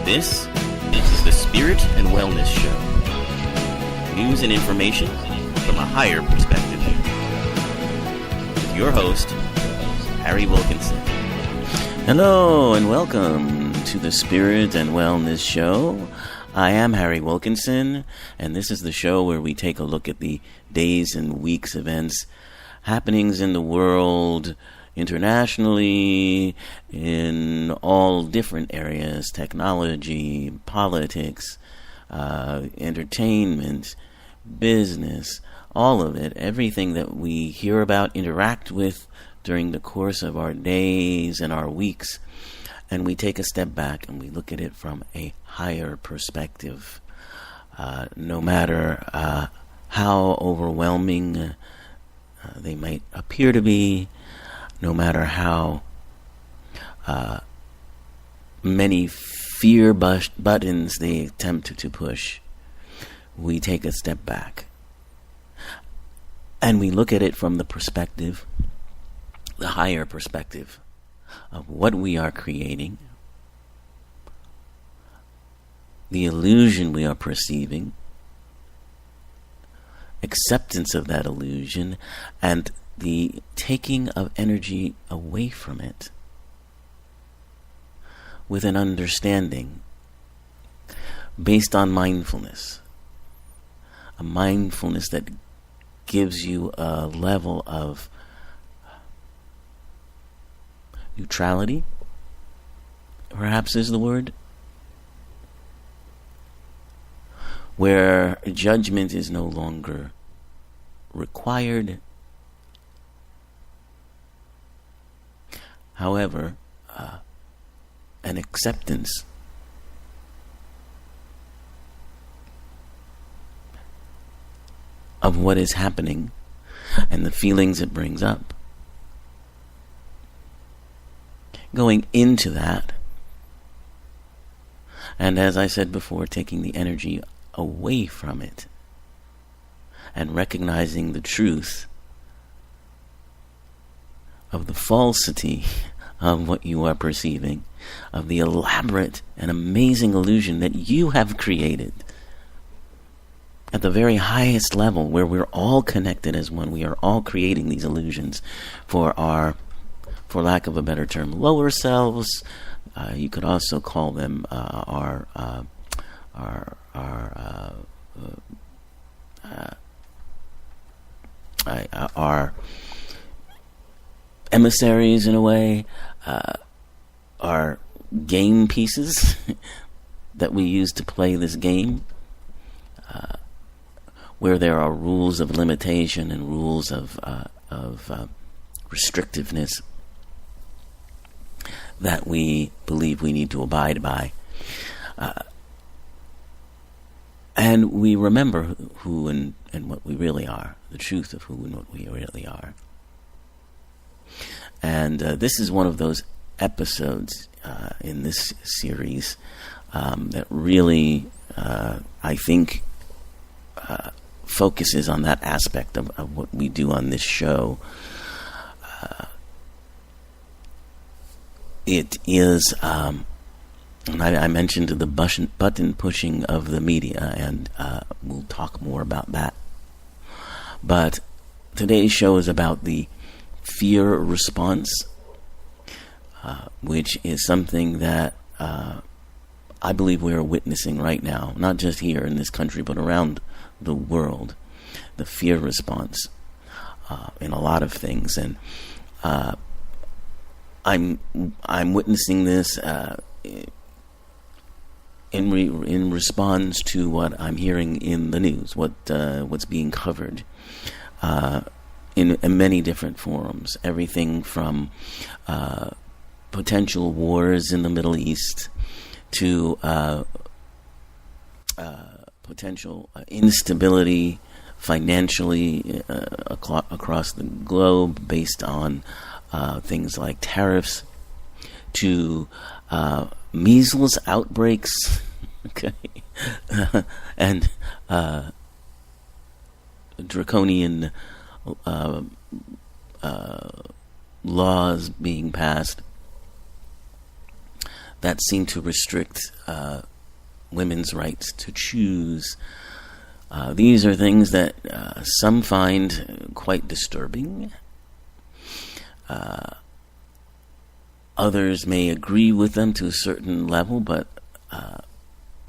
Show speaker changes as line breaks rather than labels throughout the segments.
This is the Spirit and Wellness Show. News and information from a higher perspective. With your host, Harry Wilkinson. Hello and welcome to the Spirit and Wellness Show. I am Harry Wilkinson, and this is the show where we take a look at the days and weeks events, happenings in the world, internationally, in all different areas, technology, politics, entertainment, business, all of it, everything that we hear about, interact with during the course of our days and our weeks, and we take a step back and we look at it from a higher perspective. No matter how overwhelming they might appear to be, no matter how many fear buttons they attempt to push, we take a step back. And we look at it from the perspective, the higher perspective of what we are creating, the illusion we are perceiving, acceptance of that illusion, and the taking of energy away from it with an understanding based on mindfulness. A mindfulness that gives you a level of neutrality, perhaps is the word, where judgment is no longer required. However, an acceptance of what is happening and the feelings it brings up. Going into that, and as I said before, taking the energy away from it and recognizing the truth of the falsity of what you are perceiving, of the elaborate and amazing illusion that you have created at the very highest level, where we're all connected as one. We are all creating these illusions for our, for lack of a better term, lower selves. You could also call them our emissaries, in a way, are game pieces that we use to play this game, where there are rules of limitation and rules of restrictiveness that we believe we need to abide by. And we remember who and what we really are, the truth of who and what we really are. And this is one of those episodes in this series that really, I think, focuses on that aspect of what we do on this show. It is, and I mentioned the button pushing of the media, and we'll talk more about that. But today's show is about the fear response, which is something that I believe we are witnessing right now, not just here in this country, but around the world. The fear response in a lot of things, and I'm witnessing this in response to what I'm hearing in the news, what's being covered in many different forums. Everything from potential wars in the Middle East to potential instability financially across the globe based on things like tariffs, to measles outbreaks, okay, and draconian laws being passed that seem to restrict women's rights to choose. These are things that some find quite disturbing. Others may agree with them to a certain level, but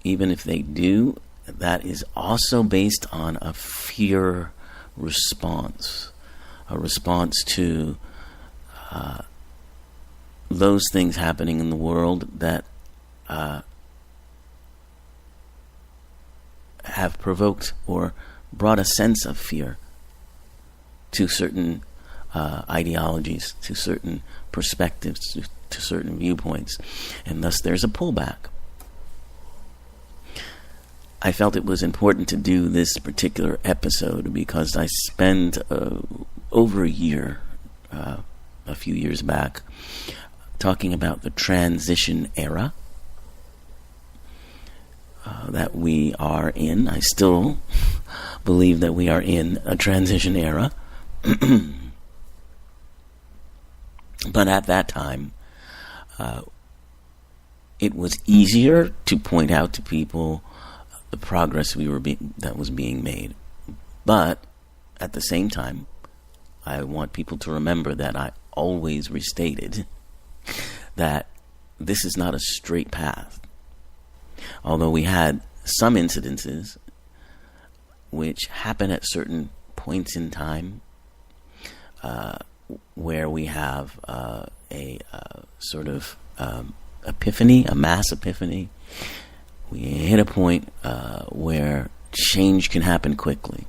even if they do, that is also based on a fear response, a response to those things happening in the world that have provoked or brought a sense of fear to certain ideologies, to certain perspectives, to certain viewpoints, and thus there's a pullback. I felt it was important to do this particular episode because I spent over a year, a few years back, talking about the transition era that we are in. I still believe that we are in a transition era. But at that time, it was easier to point out to people the progress that was being made. But at the same time, I want people to remember that I always restated that this is not a straight path. Although we had some incidences which happen at certain points in time, where we have a sort of epiphany, a mass epiphany. We hit a point where change can happen quickly.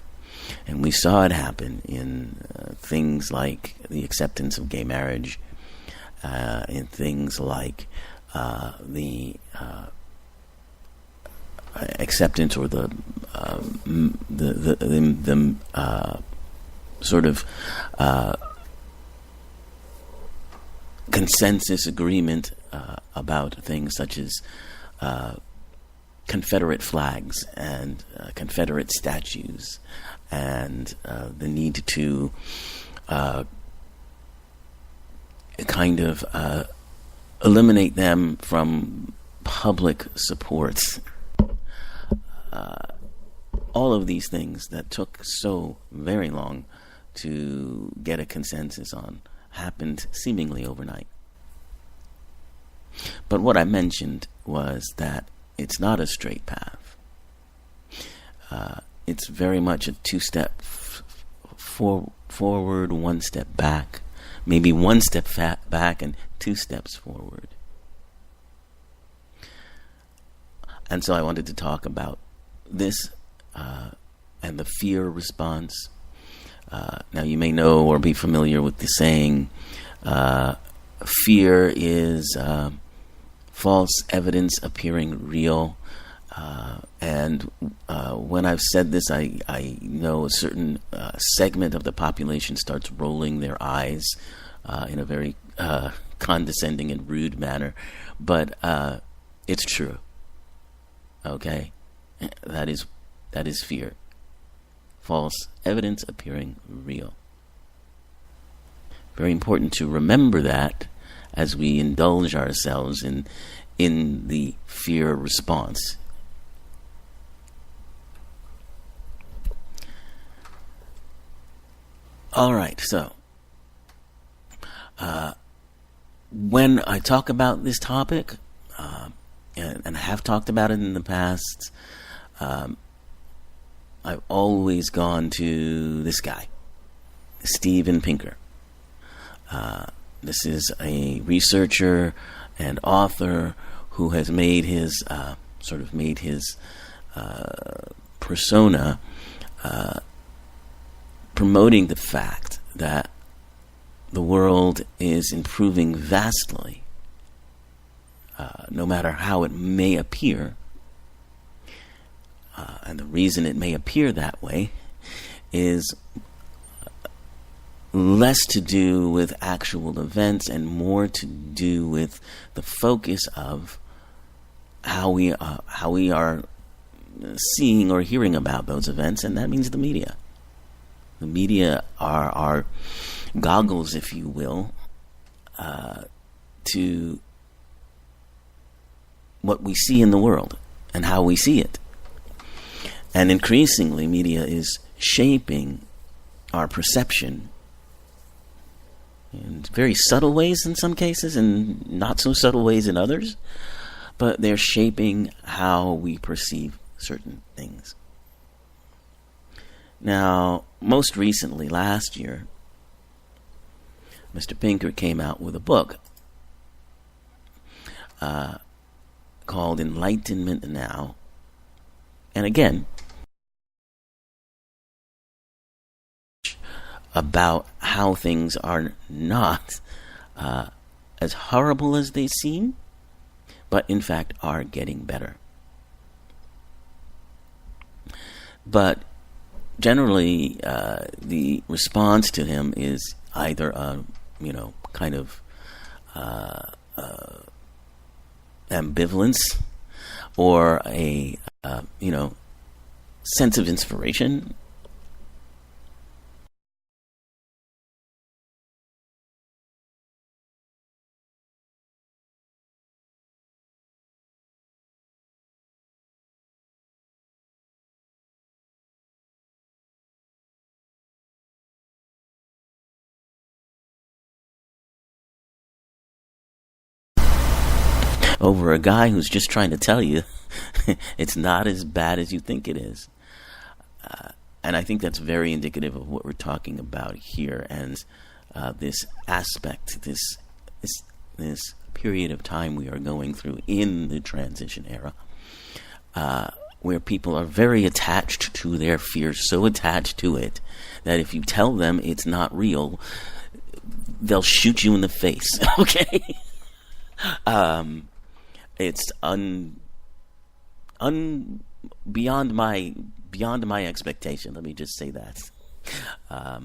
And we saw it happen in things like the acceptance of gay marriage, in things like the acceptance or the sort of consensus agreement about things such as Confederate flags and Confederate statues, and the need to kind of eliminate them from public supports. All of these things that took so very long to get a consensus on happened seemingly overnight. But what I mentioned was that it's not a straight path. It's very much a two-step forward, one step back, maybe one step back and two steps forward. And so I wanted to talk about this and the fear response. Now you may know or be familiar with the saying, fear is false evidence appearing real. And when I've said this, I know a certain segment of the population starts rolling their eyes in a very condescending and rude manner. But it's true. Okay? That is fear. False evidence appearing real. Very important to remember that as we indulge ourselves in the fear response. All right, so when I talk about this topic, and have talked about it in the past, I've always gone to this guy, Steven Pinker. This is a researcher and author who has made his persona promoting the fact that the world is improving vastly, no matter how it may appear. And the reason it may appear that way is less to do with actual events and more to do with the focus of how we are seeing or hearing about those events, and that means the media. The media are our goggles, if you will, to what we see in the world and how we see it. And increasingly, media is shaping our perception in very subtle ways in some cases and not so subtle ways in others, but they're shaping how we perceive certain things. Now, most recently, last year, Mr. Pinker came out with a book called Enlightenment Now. And again, about how things are not as horrible as they seem, but in fact are getting better. But generally, the response to him is either kind of ambivalence or a sense of inspiration. Over a guy who's just trying to tell you it's not as bad as you think it is. And I think that's very indicative of what we're talking about here, and this aspect, this period of time we are going through in the transition era, where people are very attached to their fears, so attached to it that if you tell them it's not real, they'll shoot you in the face. Okay. It's beyond my expectation. Let me just say that. But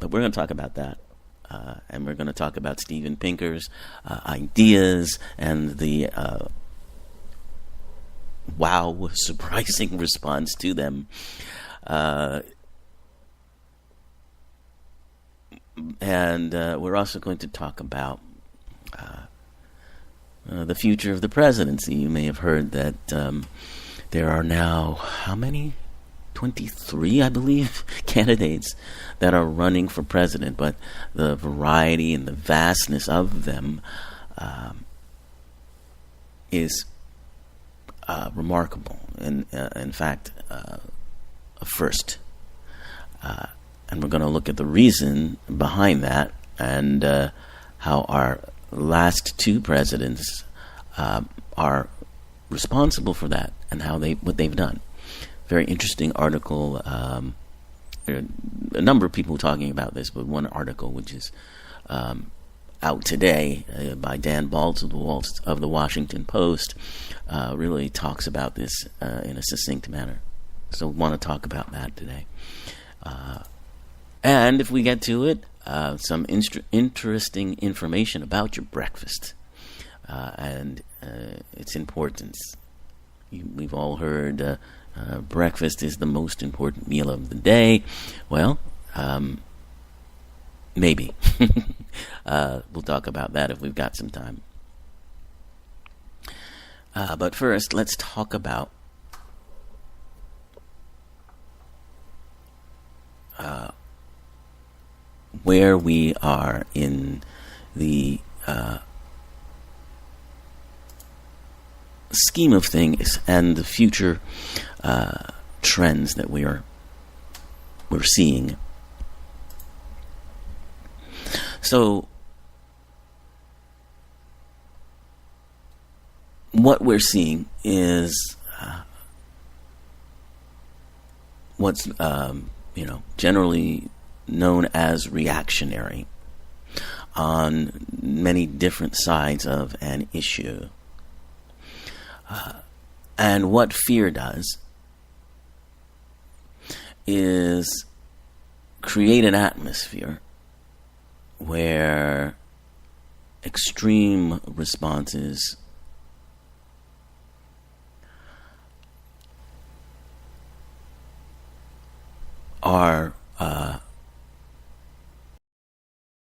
we're going to talk about that, and we're going to talk about Steven Pinker's ideas and the surprising response to them. And we're also going to talk about the future of the presidency. You may have heard that there are now, how many? 23, I believe, candidates that are running for president, but the variety and the vastness of them is remarkable, and in fact, a first. And we're going to look at the reason behind that and how our last two presidents are responsible for that and what they've done. Very interesting article. There are a number of people talking about this, but one article which is out today by Dan Baltz of the Washington Post really talks about this in a succinct manner. So want to talk about that today. And if we get to it, some interesting information about your breakfast and its importance. We've all heard breakfast is the most important meal of the day. Well, maybe. We'll talk about that if we've got some time. But first, let's talk about where we are in the scheme of things and the future trends that we're seeing. So what we're seeing is what's generally known as reactionary on many different sides of an issue. And what fear does is create an atmosphere where extreme responses are